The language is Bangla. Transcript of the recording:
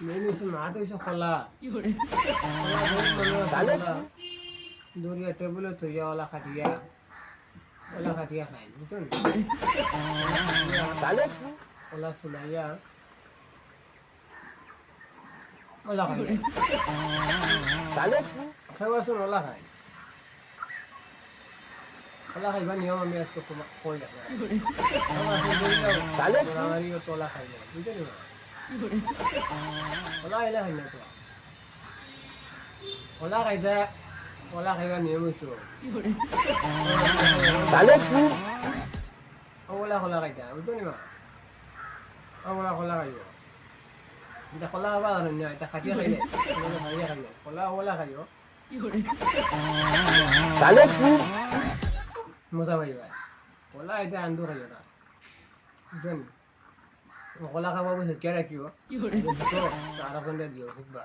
মেন হচ্ছে মাছ হচ্ছে খোলা দরিয়া টেবিলে তৈরি ওলা খাটিয়া খাই বুঝছেন ওলা শুনাইয়া ওলা খাই খাইবাচোন ওলা খাই ওলা খাইবা নিয়ম আমি আজকে কই ওলা খাই না বুঝছেন ওলা খাইলে খাই না তো ওলা খাইতে ওলা খাইবা নিয়ম হইছো ওলা খোলা খাইতা বুঝছো নি মা ওলা খোলা খাইব এটা খোলা খাবা আর না এটা খাটিয়া খাইলে খাইয়া খাইলে খোলা ওলা খাইও মজা পাইবা খোলা এটা আন্দো খাইও না বুঝছেন খোলা খাবা বসে কে রাখিও আর দিও বুঝবা